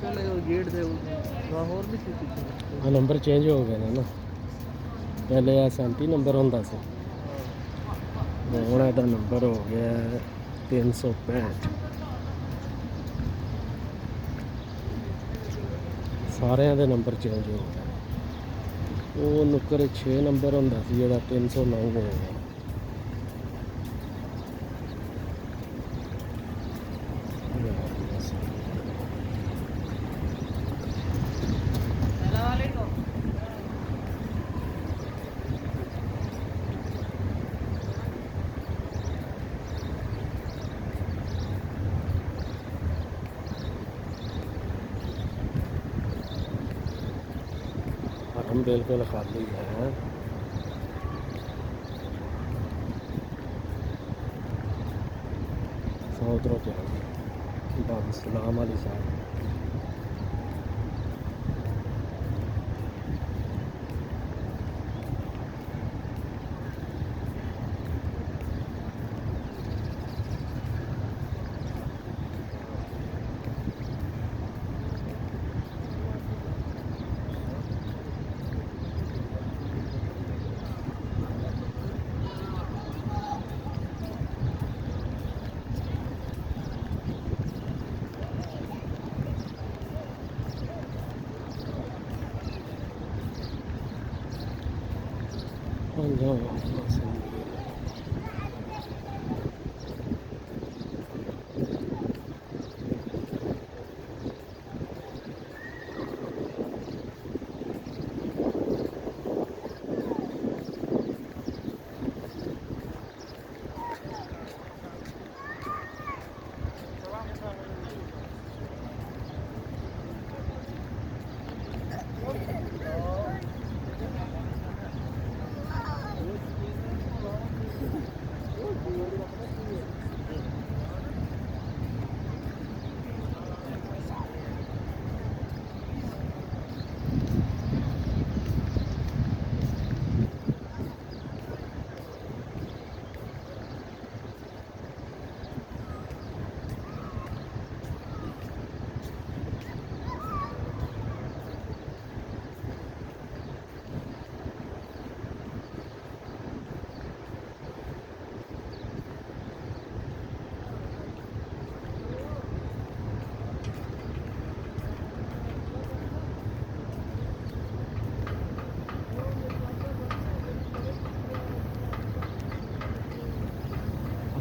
पहले वो गेट थे वहाँ और भी थी पीछे। हाँ नंबर चेंज हो गए ना पहले 37 नंबर होंदा सी हुण इहदा नंबर हो गया 365 सारिਆਂ ਦੇ नंबर चेंज हो गए ਉਹ ਨੁੱਕਰ 6 नंबर ਹੁੰਦਾ ਸੀ ਜਿਹੜਾ 309 ਹੋ ਗਿਆ हम बिल्कुल खाली है उधरों क्या बाबू सलाम वाली साहब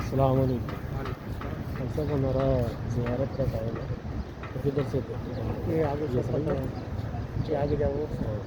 अस्सलाम वालेकुम ऐसा तो मेरा ज़ियारत का टाइम है तो किधर से ये आगे ये सही है आगे जाओ। हाँ,